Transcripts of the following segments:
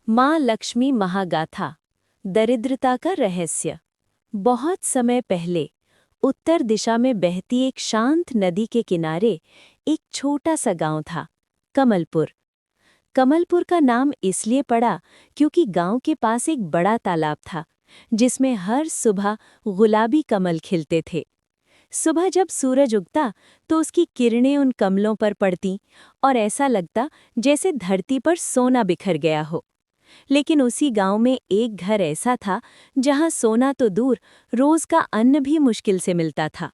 माँ लक्ष्मी महागाथा। दरिद्रता का रहस्य। बहुत समय पहले उत्तर दिशा में बहती एक शांत नदी के किनारे एक छोटा सा गांव था, कमलपुर। कमलपुर का नाम इसलिए पड़ा क्योंकि गांव के पास एक बड़ा तालाब था, जिसमें हर सुबह गुलाबी कमल खिलते थे। सुबह जब सूरज उगता तो उसकी किरणें उन कमलों पर पड़तीं और ऐसा लगता जैसे धरती पर सोना बिखर गया हो। लेकिन उसी गांव में एक घर ऐसा था जहां सोना तो दूर, रोज का अन्न भी मुश्किल से मिलता था।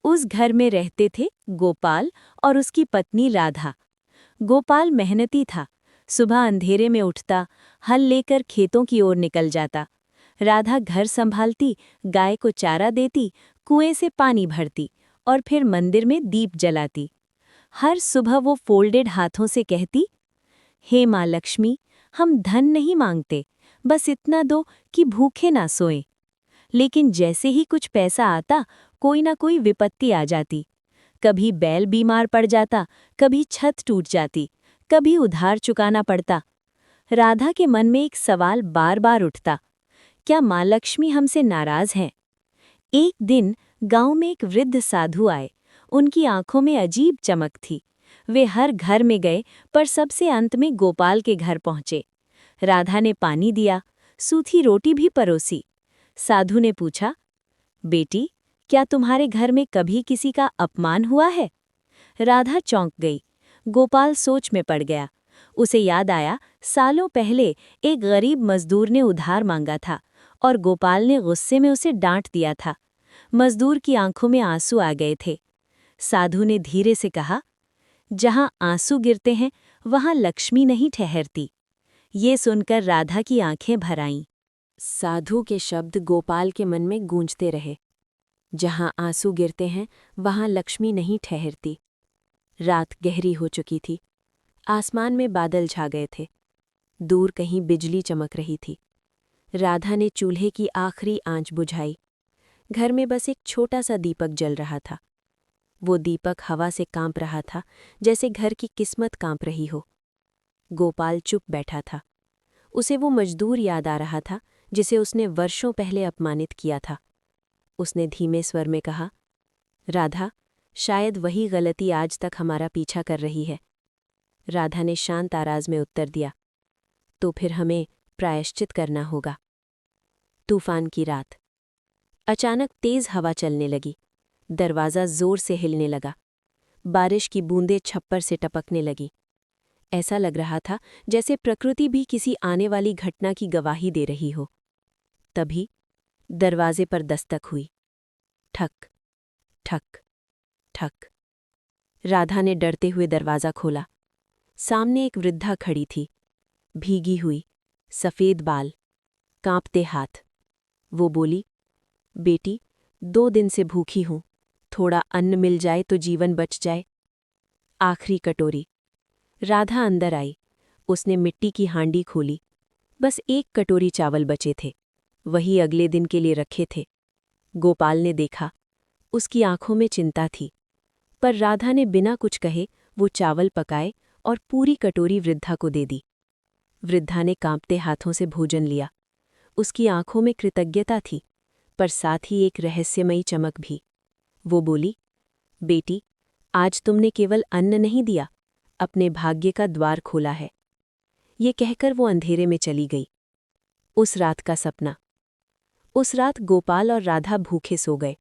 उस घर में रहते थे गोपाल और उसकी पत्नी राधा। गोपाल मेहनती था। सुबह अंधेरे में उठता, हल लेकर खेतों की ओर निकल जाता। राधा घर संभालती, गाय को चारा देती, कुएं से पानी भरती और फिर मंदिर में दीप जलाती। हर सुबह वो फोल्डेड हाथों से कहती, हे माँ लक्ष्मी, हम धन नहीं मांगते, बस इतना दो कि भूखे ना सोएं। लेकिन जैसे ही कुछ पैसा आता, कोई ना कोई विपत्ति आ जाती। कभी बैल बीमार पड़ जाता, कभी छत टूट जाती, कभी उधार चुकाना पड़ता। राधा के मन में एक सवाल बार बार उठता, क्या माँ लक्ष्मी हमसे नाराज हैं? एक दिन गांव में एक वृद्ध साधु आए। उनकी आंखों में अजीब चमक थी। वे हर घर में गए, पर सबसे अंत में गोपाल के घर पहुंचे। राधा ने पानी दिया, सूखी रोटी भी परोसी। साधु ने पूछा, बेटी, क्या तुम्हारे घर में कभी किसी का अपमान हुआ है? राधा चौंक गई। गोपाल सोच में पड़ गया। उसे याद आया, सालों पहले एक गरीब मजदूर ने उधार मांगा था और गोपाल ने गुस्से में उसे डांट दिया था। मजदूर की आंखों में आंसू आ गए थे। साधु ने धीरे से कहा, जहां आंसू गिरते हैं वहां लक्ष्मी नहीं ठहरती। ये सुनकर राधा की आंखें भर आईं। साधु के शब्द गोपाल के मन में गूंजते रहे। जहां आंसू गिरते हैं वहां लक्ष्मी नहीं ठहरती। रात गहरी हो चुकी थी। आसमान में बादल छा गए थे। दूर कहीं बिजली चमक रही थी। राधा ने चूल्हे की आखिरी आंच बुझाई। घर में बस एक छोटा सा दीपक जल रहा था। वो दीपक हवा से कांप रहा था, जैसे घर की किस्मत कांप रही हो। गोपाल चुप बैठा था। उसे वो मजदूर याद आ रहा था जिसे उसने वर्षों पहले अपमानित किया था। उसने धीमे स्वर में कहा, राधा, शायद वही गलती आज तक हमारा पीछा कर रही है। राधा ने शांत आवाज में उत्तर दिया, तो फिर हमें प्रायश्चित करना होगा। तूफान की रात। अचानक तेज हवा चलने लगी। दरवाज़ा जोर से हिलने लगा। बारिश की बूंदें छप्पर से टपकने लगी। ऐसा लग रहा था जैसे प्रकृति भी किसी आने वाली घटना की गवाही दे रही हो। तभी दरवाजे पर दस्तक हुई। ठक, ठक, ठक। राधा ने डरते हुए दरवाज़ा खोला। सामने एक वृद्धा खड़ी थी, भीगी हुई, सफ़ेद बाल, कांपते हाथ। वो बोली, बेटी, 2 दिन से भूखी हूं, थोड़ा अन्न मिल जाए तो जीवन बच जाए। आखिरी कटोरी। राधा अंदर आई। उसने मिट्टी की हांडी खोली। बस एक कटोरी चावल बचे थे, वही अगले दिन के लिए रखे थे। गोपाल ने देखा। उसकी आंखों में चिंता थी, पर राधा ने बिना कुछ कहे वो चावल पकाए और पूरी कटोरी वृद्धा को दे दी। वृद्धा ने कांपते हाथों से भोजन लिया। उसकी आंखों में कृतज्ञता थी, पर साथ ही एक रहस्यमयी चमक भी। वो बोली, बेटी, आज तुमने केवल अन्न नहीं दिया, अपने भाग्य का द्वार खोला है। ये कहकर वो अंधेरे में चली गई। उस रात का सपना। उस रात गोपाल और राधा भूखे सो गए,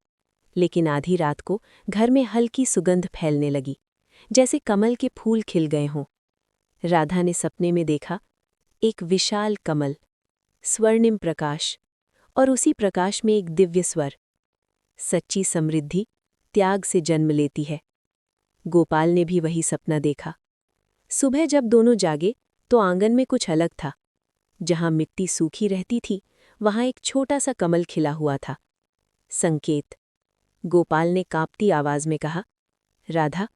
लेकिन आधी रात को घर में हल्की सुगंध फैलने लगी, जैसे कमल के फूल खिल गए हों। राधा ने सपने में देखा, एक विशाल कमल, स्वर्णिम प्रकाश, और उसी प्रकाश में एक दिव्य स्वर, सच्ची समृद्धि त्याग से जन्म लेती है। गोपाल ने भी वही सपना देखा। सुबह जब दोनों जागे तो आंगन में कुछ अलग था। जहां मिट्टी सूखी रहती थी, वहां एक छोटा सा कमल खिला हुआ था। संकेत। गोपाल ने कांपती आवाज में कहा, राधा,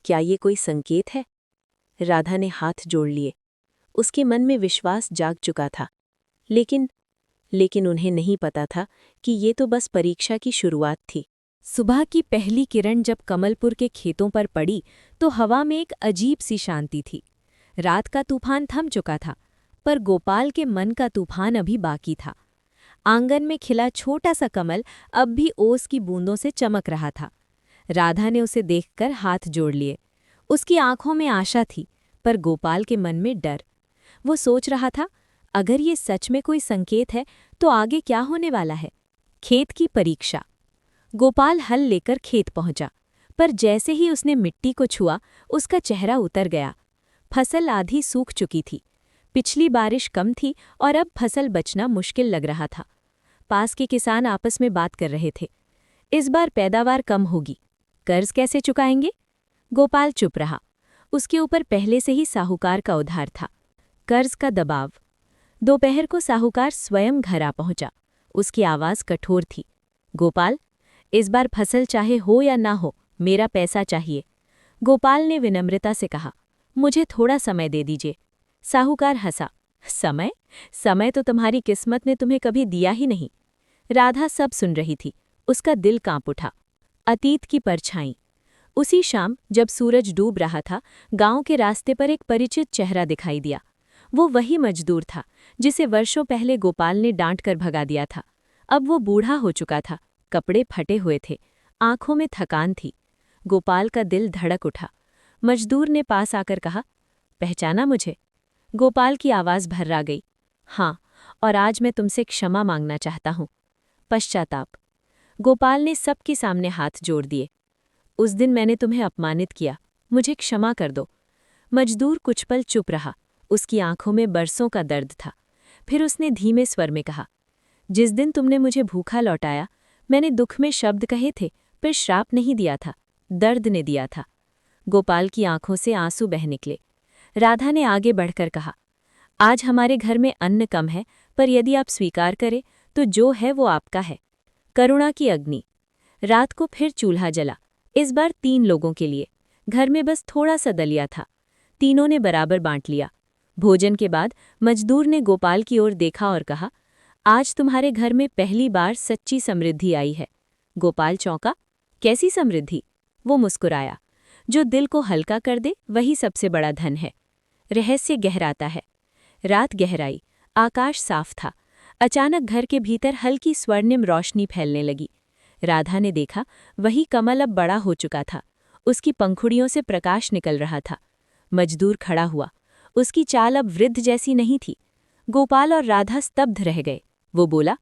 क्या ये कोई संकेत है? राधा ने हाथ जोड़ लिए। उसके मन में विश्वास जाग चुका था, लेकिन उन्हें नहीं पता था कि ये तो बस परीक्षा की शुरुआत थी। सुबह की पहली किरण जब कमलपुर के खेतों पर पड़ी तो हवा में एक अजीब सी शांति थी। रात का तूफान थम चुका था, पर गोपाल के मन का तूफान अभी बाकी था। आंगन में खिला छोटा सा कमल अब भी ओस की बूंदों से चमक रहा था। राधा ने उसे देखकर हाथ जोड़ लिए। उसकी आंखों में आशा थी, पर गोपाल के मन में डर। वो सोच रहा था, अगर ये सच में कोई संकेत है तो आगे क्या होने वाला है। खेत की परीक्षा। गोपाल हल लेकर खेत पहुंचा, पर जैसे ही उसने मिट्टी को छुआ उसका चेहरा उतर गया। फसल आधी सूख चुकी थी। पिछली बारिश कम थी और अब फसल बचना मुश्किल लग रहा था। पास के किसान आपस में बात कर रहे थे, इस बार पैदावार कम होगी, कर्ज कैसे चुकाएंगे। गोपाल चुप रहा। उसके ऊपर पहले से ही साहूकार का उधार था। कर्ज का दबाव। दोपहर को साहूकार स्वयं घर आ पहुंचा। उसकी आवाज़ कठोर थी। गोपाल, इस बार फसल चाहे हो या ना हो, मेरा पैसा चाहिए। गोपाल ने विनम्रता से कहा, मुझे थोड़ा समय दे दीजिए। साहूकार हंसा, समय? समय तो तुम्हारी किस्मत ने तुम्हें कभी दिया ही नहीं। राधा सब सुन रही थी। उसका दिल कांप उठा। अतीत की परछाई। उसी शाम जब सूरज डूब रहा था, गांव के रास्ते पर एक परिचित चेहरा दिखाई दिया। वो वही मजदूर था जिसे वर्षों पहले गोपाल ने डांट कर भगा दिया था। अब वो बूढ़ा हो चुका था, कपड़े फटे हुए थे, आंखों में थकान थी। गोपाल का दिल धड़क उठा। मजदूर ने पास आकर कहा, पहचाना मुझे? गोपाल की आवाज़ भर्रा गई। हाँ, और आज मैं तुमसे क्षमा मांगना चाहता हूँ। पश्चाताप। गोपाल ने सबके सामने हाथ जोड़ दिए। उस दिन मैंने तुम्हें अपमानित किया, मुझे क्षमा कर दो। मजदूर कुछ पल चुप रहा। उसकी आंखों में बरसों का दर्द था। फिर उसने धीमे स्वर में कहा, जिस दिन तुमने मुझे भूखा लौटाया, मैंने दुख में शब्द कहे थे, पर श्राप नहीं दिया था, दर्द ने दिया था। गोपाल की आंखों से आंसू बह निकले। राधा ने आगे बढ़कर कहा, आज हमारे घर में अन्न कम है, पर यदि आप स्वीकार करें तो जो है वो आपका है। करुणा की अग्नि। रात को फिर चूल्हा जला, इस बार 3 लोगों के लिए। घर में बस थोड़ा सा दलिया था। तीनों ने बराबर बांट लिया। भोजन के बाद मजदूर ने गोपाल की ओर देखा और कहा, आज तुम्हारे घर में पहली बार सच्ची समृद्धि आई है। गोपाल चौंका, कैसी समृद्धि? वो मुस्कुराया, जो दिल को हल्का कर दे वही सबसे बड़ा धन है। रहस्य गहराता है। रात गहराई, आकाश साफ था। अचानक घर के भीतर हल्की स्वर्णिम रोशनी फैलने लगी। राधा ने देखा, वही कमल अब बड़ा हो चुका था। उसकी पंखुड़ियों से प्रकाश निकल रहा था। मजदूर खड़ा हुआ। उसकी चाल अब वृद्ध जैसी नहीं थी। गोपाल और राधा स्तब्ध रह गए। वो बोला,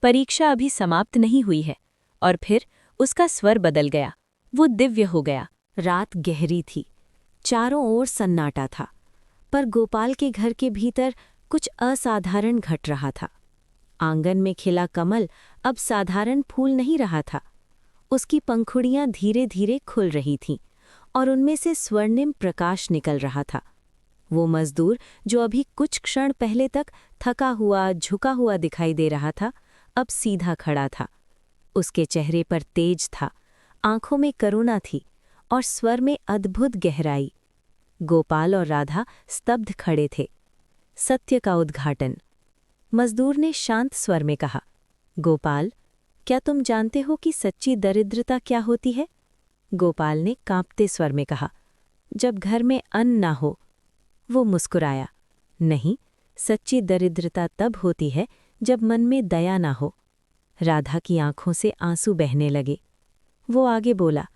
परीक्षा अभी समाप्त नहीं हुई है। और फिर उसका स्वर बदल गया। वो दिव्य हो गया। रात गहरी थी। चारों ओर सन्नाटा था। पर गोपाल के घर के भीतर कुछ असाधारण घट रहा था। आंगन में खिला कमल अब साधारण फूल नहीं रहा था। उसकी पंखुड़ियां धीरे धीरे खुल रही थीं और उनमें से स्वर्णिम प्रकाश निकल रहा था। वो मजदूर जो अभी कुछ क्षण पहले तक थका हुआ, झुका हुआ दिखाई दे रहा था, अब सीधा खड़ा था। उसके चेहरे पर तेज था, आंखों में करुणा थी और स्वर में अद्भुत गहराई। गोपाल और राधा स्तब्ध खड़े थे। सत्य का उद्घाटन। मजदूर ने शांत स्वर में कहा, गोपाल, क्या तुम जानते हो कि सच्ची दरिद्रता क्या होती है? गोपाल ने कांपते स्वर में कहा, जब घर में अन्न ना हो। वो मुस्कुराया, नहीं, सच्ची दरिद्रता तब होती है जब मन में दया ना हो। राधा की आंखों से आंसू बहने लगे। वो आगे बोला,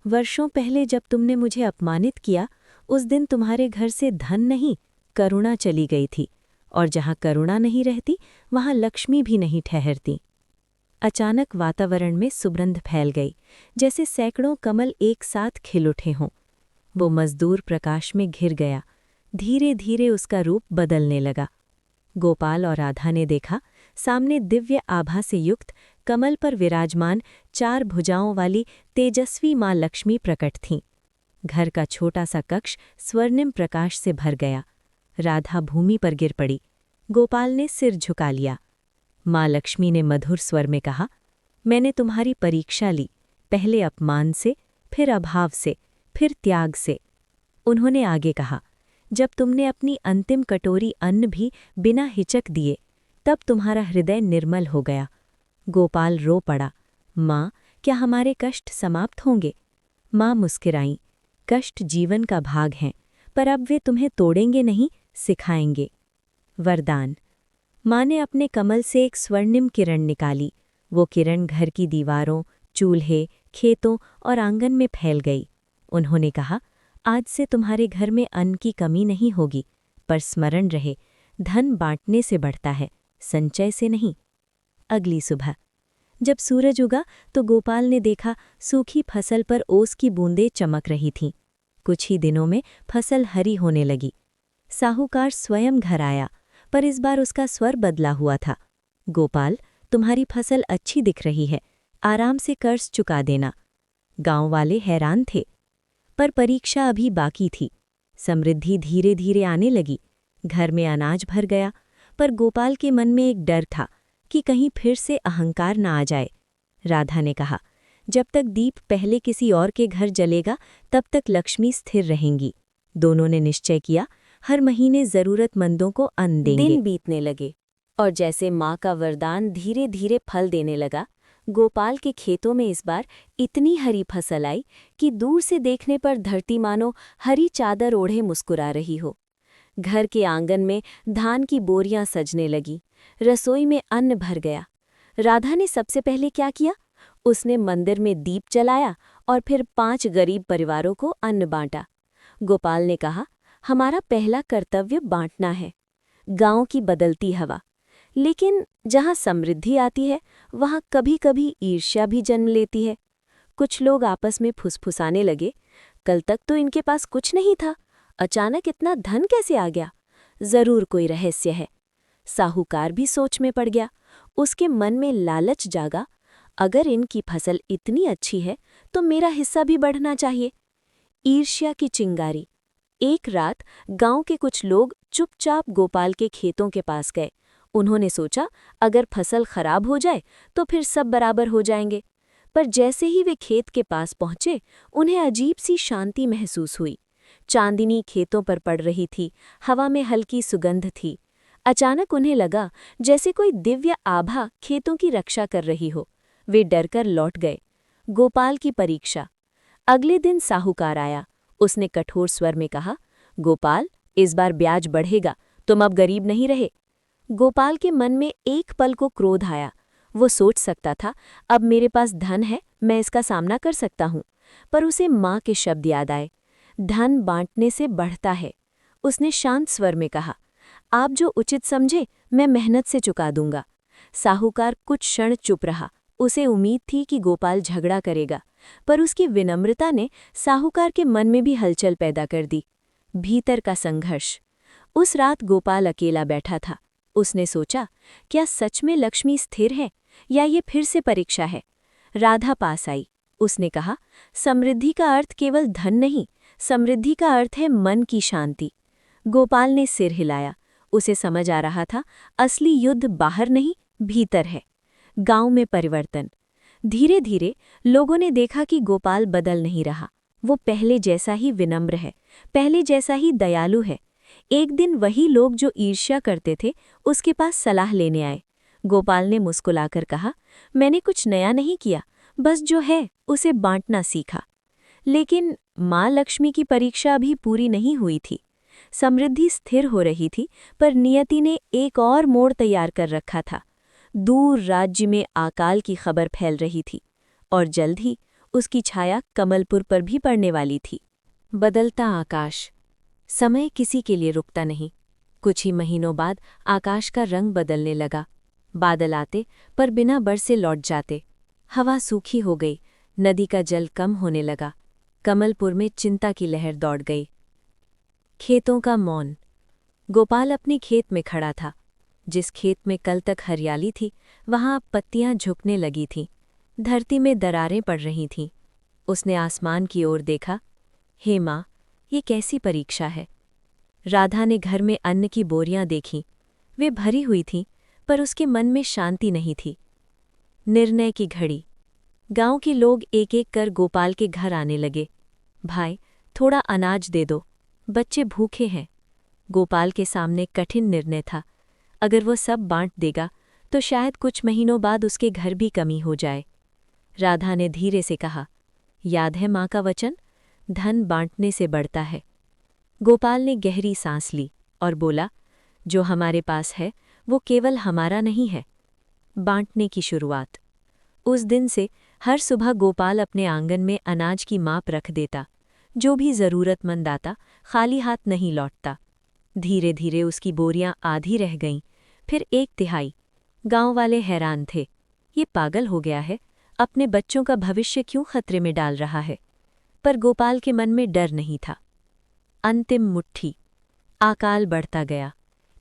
वर्षों पहले जब तुमने मुझे अपमानित किया, उस दिन तुम्हारे घर से धन नहीं, करुणा चली गई थी, और जहाँ करुणा नहीं रहती वहाँ लक्ष्मी भी नहीं ठहरती। अचानक वातावरण में सुगंध फैल गई, जैसे सैकड़ों कमल एक साथ खिल उठे हों। वो मजदूर प्रकाश में घिर गया। धीरे धीरे उसका रूप बदलने लगा। गोपाल और राधा ने देखा, सामने दिव्य आभा से युक्त कमल पर विराजमान 4 भुजाओं वाली तेजस्वी माँ लक्ष्मी प्रकट थीं। घर का छोटा सा कक्ष स्वर्णिम प्रकाश से भर गया। राधा भूमि पर गिर पड़ी। गोपाल ने सिर झुका लिया। माँ लक्ष्मी ने मधुर स्वर में कहा, मैंने तुम्हारी परीक्षा ली, पहले अपमान से, फिर अभाव से, फिर त्याग से। उन्होंने आगे कहा, जब तुमने अपनी अंतिम कटोरी अन्न भी बिना हिचक दिए, तब तुम्हारा हृदय निर्मल हो गया। गोपाल रो पड़ा, माँ, क्या हमारे कष्ट समाप्त होंगे? माँ मुस्कुराईं, कष्ट जीवन का भाग हैं, पर अब वे तुम्हें तोड़ेंगे नहीं, सिखाएंगे। वरदान। माँ ने अपने कमल से एक स्वर्णिम किरण निकाली। वो किरण घर की दीवारों, चूल्हे, खेतों और आंगन में फैल गई। उन्होंने कहा, आज से तुम्हारे घर में अन्न की कमी नहीं होगी, पर स्मरण रहे, धन बांटने से बढ़ता है, संचय से नहीं। अगली सुबह जब सूरज उगा तो गोपाल ने देखा सूखी फसल पर ओस की बूंदें चमक रही थीं। कुछ ही दिनों में फसल हरी होने लगी। साहूकार स्वयं घर आया, पर इस बार उसका स्वर बदला हुआ था। गोपाल, तुम्हारी फसल अच्छी दिख रही है, आराम से कर्ज चुका देना। गांव वाले हैरान थे, पर परीक्षा अभी बाकी थी। समृद्धि धीरे धीरे आने लगी, घर में अनाज भर गया, पर गोपाल के मन में एक डर था कि कहीं फिर से अहंकार न आ जाए। राधा ने कहा, जब तक दीप पहले किसी और के घर जलेगा तब तक लक्ष्मी स्थिर रहेंगी। दोनों ने निश्चय किया, हर महीने जरूरतमंदों को अन्न देंगे। दिन बीतने लगे और जैसे माँ का वरदान धीरे धीरे फल देने लगा, गोपाल के खेतों में इस बार इतनी हरी फसल आई कि दूर से देखने पर धरती मानो हरी चादर ओढ़े मुस्कुरा रही हो। घर के आंगन में धान की बोरियां सजने लगी, रसोई में अन्न भर गया। राधा ने सबसे पहले क्या किया? उसने मंदिर में दीप जलाया और फिर 5 गरीब परिवारों को अन्न बांटा। गोपाल ने कहा, हमारा पहला कर्तव्य बांटना है। गांव की बदलती हवा। लेकिन जहां समृद्धि आती है वहां कभी-कभी ईर्ष्या भी जन्म लेती है। कुछ लोग आपस में फुसफुसाने लगे, कल तक तो इनके पास कुछ नहीं था, अचानक इतना धन कैसे आ गया? जरूर कोई रहस्य है। साहूकार भी सोच में पड़ गया। उसके मन में लालच जागा, अगर इनकी फसल इतनी अच्छी है तो मेरा हिस्सा भी बढ़ना चाहिए। ईर्ष्या की चिंगारी। एक रात गांव के कुछ लोग चुपचाप गोपाल के खेतों के पास गए। उन्होंने सोचा, अगर फसल खराब हो जाए तो फिर सब बराबर हो जाएंगे। पर जैसे ही वे खेत के पास पहुंचे, उन्हें अजीब सी शांति महसूस हुई। चांदनी खेतों पर पड़ रही थी, हवा में हल्की सुगंध थी। अचानक उन्हें लगा जैसे कोई दिव्य आभा खेतों की रक्षा कर रही हो। वे डरकर लौट गए। गोपाल की परीक्षा। अगले दिन साहूकार आया। उसने कठोर स्वर में कहा, गोपाल, इस बार ब्याज बढ़ेगा, तुम अब गरीब नहीं रहे। गोपाल के मन में एक पल को क्रोध आया। वो सोच सकता था, अब मेरे पास धन है, मैं इसका सामना कर सकता हूँ। पर उसे माँ के शब्द याद आए, धन बांटने से बढ़ता है। उसने शांत स्वर में कहा, आप जो उचित समझे मैं मेहनत से चुका दूंगा। साहूकार कुछ क्षण चुप रहा। उसे उम्मीद थी कि गोपाल झगड़ा करेगा, पर उसकी विनम्रता ने साहूकार के मन में भी हलचल पैदा कर दी। भीतर का संघर्ष। उस रात गोपाल अकेला बैठा था। उसने सोचा, क्या सच में लक्ष्मी स्थिर है या ये फिर से परीक्षा है? राधा पास आई। उसने कहा, समृद्धि का अर्थ केवल धन नहीं, समृद्धि का अर्थ है मन की शांति। गोपाल ने सिर हिलाया। उसे समझ आ रहा था, असली युद्ध बाहर नहीं, भीतर है। गांव में परिवर्तन। धीरे धीरे लोगों ने देखा कि गोपाल बदल नहीं रहा। वो पहले जैसा ही विनम्र है, पहले जैसा ही दयालु है। एक दिन वही लोग जो ईर्ष्या करते थे उसके पास सलाह लेने आए। गोपाल ने मुस्कुराकर कहा, मैंने कुछ नया नहीं किया, बस जो है उसे बांटना सीखा। लेकिन माँ लक्ष्मी की परीक्षा अभी पूरी नहीं हुई थी। समृद्धि स्थिर हो रही थी, पर नियति ने एक और मोड़ तैयार कर रखा था। दूर राज्य में अकाल की खबर फैल रही थी और जल्द ही उसकी छाया कमलपुर पर भी पड़ने वाली थी। बदलता आकाश। समय किसी के लिए रुकता नहीं। कुछ ही महीनों बाद आकाश का रंग बदलने लगा। बादल आते पर बिना बरसे लौट जाते। हवा सूखी हो गई, नदी का जल कम होने लगा। कमलपुर में चिंता की लहर दौड़ गई। खेतों का मौन। गोपाल अपने खेत में खड़ा था। जिस खेत में कल तक हरियाली थी, वहां अब पत्तियां झुकने लगी थीं। धरती में दरारें पड़ रही थीं। उसने आसमान की ओर देखा। हे माँ, ये कैसी परीक्षा है? राधा ने घर में अन्न की बोरियां देखीं। वे भरी हुई थीं, पर उसके मन में शांति नहीं थी। निर्णय की घड़ी। गांव के लोग एक एक कर गोपाल के घर आने लगे। भाई, थोड़ा अनाज दे दो, बच्चे भूखे हैं। गोपाल के सामने कठिन निर्णय था। अगर वो सब बांट देगा तो शायद कुछ महीनों बाद उसके घर भी कमी हो जाए। राधा ने धीरे से कहा, याद है माँ का वचन, धन बांटने से बढ़ता है। गोपाल ने गहरी सांस ली और बोला, जो हमारे पास है वो केवल हमारा नहीं है। बांटने की शुरुआत। उस दिन से हर सुबह गोपाल अपने आंगन में अनाज की माप रख देता। जो भी ज़रूरतमंद आता खाली हाथ नहीं लौटता। धीरे धीरे उसकी बोरियां आधी रह गईं, फिर 1/3। गांव वाले हैरान थे। ये पागल हो गया है, अपने बच्चों का भविष्य क्यों खतरे में डाल रहा है। पर गोपाल के मन में डर नहीं था। अंतिम मुट्ठी। आकाल बढ़ता गया।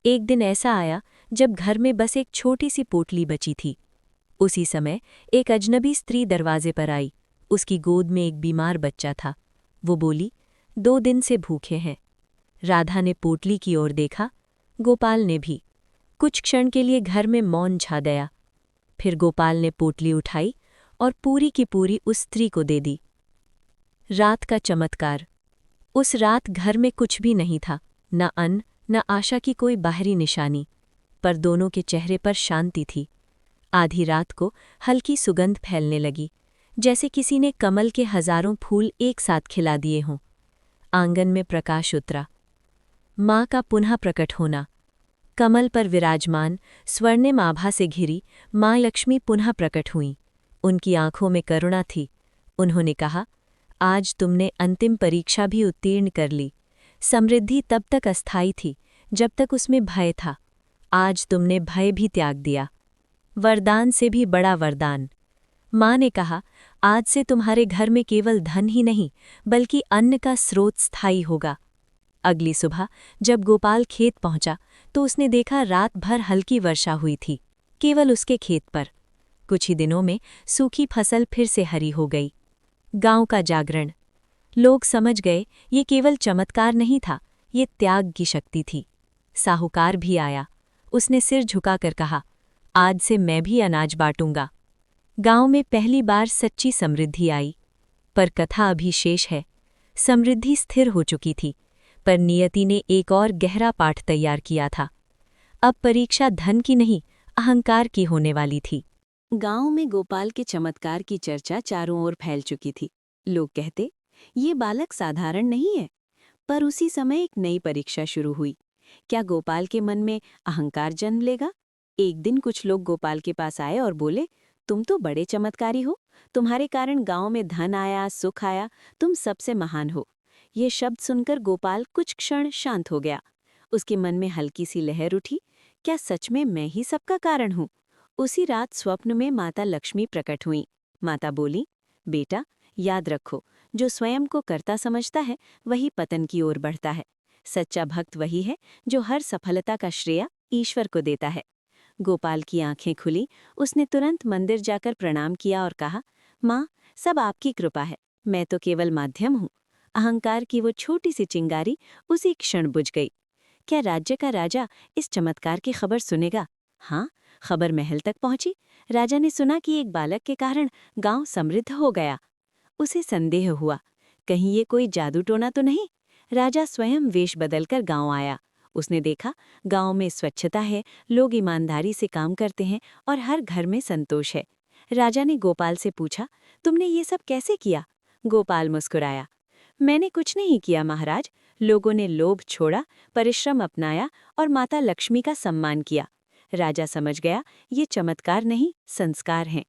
एक दिन ऐसा आया जब घर में बस एक छोटी सी पोटली बची थी। उसी समय एक अजनबी स्त्री दरवाजे पर आई। उसकी गोद में एक बीमार बच्चा था। वो बोली, 2 दिन से भूखे हैं। राधा ने पोटली की ओर देखा, गोपाल ने भी। कुछ क्षण के लिए घर में मौन छा गया। फिर गोपाल ने पोटली उठाई और पूरी की पूरी उस स्त्री को दे दी। रात का चमत्कार। उस रात घर में कुछ भी नहीं था, न अन्न न आशा की कोई बाहरी निशानी, पर दोनों के चेहरे पर शांति थी। आधी रात को हल्की सुगंध फैलने लगी, जैसे किसी ने कमल के हजारों फूल एक साथ खिला दिए हों। आंगन में प्रकाश उतरा। माँ का पुनः प्रकट होना। कमल पर विराजमान स्वर्णिम आभा से घिरी माँ लक्ष्मी पुनः प्रकट हुईं। उनकी आंखों में करुणा थी। उन्होंने कहा, आज तुमने अंतिम परीक्षा भी उत्तीर्ण कर ली। समृद्धि तब तक अस्थायी थी जब तक उसमें भय था। आज तुमने भय भी त्याग दिया। वरदान से भी बड़ा वरदान। माँ ने कहा, आज से तुम्हारे घर में केवल धन ही नहीं बल्कि अन्न का स्रोत स्थायी होगा। अगली सुबह जब गोपाल खेत पहुंचा तो उसने देखा रात भर हल्की वर्षा हुई थी, केवल उसके खेत पर। कुछ ही दिनों में सूखी फसल फिर से हरी हो गई। गांव का जागरण। लोग समझ गए ये केवल चमत्कार नहीं था, ये त्याग की शक्ति थी। साहूकार भी आया। उसने सिर झुकाकर कहा, आज से मैं भी अनाज बांटूंगा। गांव में पहली बार सच्ची समृद्धि आई। पर कथा अभी शेष है। समृद्धि स्थिर हो चुकी थी, पर नियति ने एक और गहरा पाठ तैयार किया था। अब परीक्षा धन की नहीं, अहंकार की होने वाली थी। गांव में गोपाल के चमत्कार की चर्चा चारों ओर फैल चुकी थी। लोग कहते, ये बालक साधारण नहीं है। पर उसी समय एक नई परीक्षा शुरू हुई। क्या गोपाल के मन में अहंकार जन्म लेगा? एक दिन कुछ लोग गोपाल के पास आए और बोले, तुम तो बड़े चमत्कारी हो। तुम्हारे कारण गांव में धन आया, सुख आया, तुम सबसे महान हो। ये शब्द सुनकर गोपाल कुछ क्षण शांत हो गया। उसके मन में हल्की सी लहर उठी, क्या सच में मैं ही सबका कारण हूँ? उसी रात स्वप्न में माता लक्ष्मी प्रकट हुई। माता बोली, बेटा याद रखो, जो स्वयं को कर्ता समझता है वही पतन की ओर बढ़ता है। सच्चा भक्त वही है जो हर सफलता का श्रेय ईश्वर को देता है। गोपाल की आंखें खुली। उसने तुरंत मंदिर जाकर प्रणाम किया और कहा, माँ, सब आपकी कृपा है, मैं तो केवल माध्यम हूँ। अहंकार की वो छोटी सी चिंगारी उसी क्षण बुझ गई। क्या राज्य का राजा इस चमत्कार की खबर सुनेगा? हाँ, खबर महल तक पहुंची। राजा ने सुना कि एक बालक के कारण गांव समृद्ध हो गया। उसे संदेह हुआ, कहीं ये कोई जादू टोना तो नहीं। राजा स्वयं वेश बदलकर गांव आया। उसने देखा गांव में स्वच्छता है, लोग ईमानदारी से काम करते हैं और हर घर में संतोष है। राजा ने गोपाल से पूछा, तुमने ये सब कैसे किया? गोपाल मुस्कुराया, मैंने कुछ नहीं किया महाराज। लोगों ने लोभ छोड़ा, परिश्रम अपनाया और माता लक्ष्मी का सम्मान किया। राजा समझ गया ये चमत्कार नहीं, संस्कार हैं।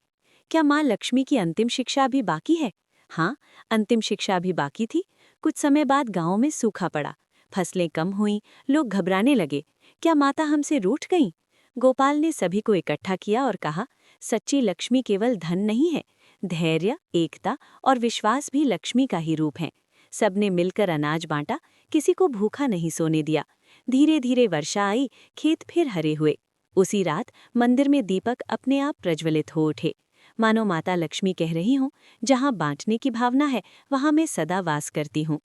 क्या माँ लक्ष्मी की अंतिम शिक्षा अभी बाकी है? हाँ, अंतिम शिक्षा भी बाकी थी। कुछ समय बाद गांव में सूखा पड़ा, फसलें कम हुईं, लोग घबराने लगे। क्या माता हमसे रूठ गईं? गोपाल ने सभी को इकट्ठा किया और कहा, सच्ची लक्ष्मी केवल धन नहीं है, धैर्य, एकता और विश्वास भी लक्ष्मी का ही रूप हैं। सबने मिलकर अनाज बांटा, किसी को भूखा नहीं सोने दिया। धीरे धीरे वर्षा आई, खेत फिर हरे हुए। उसी रात मंदिर में दीपक अपने आप प्रज्वलित हो उठे, मानो माता लक्ष्मी कह रही हूँ, जहाँ बांटने की भावना है वहाँ मैं सदा वास करती हूँ।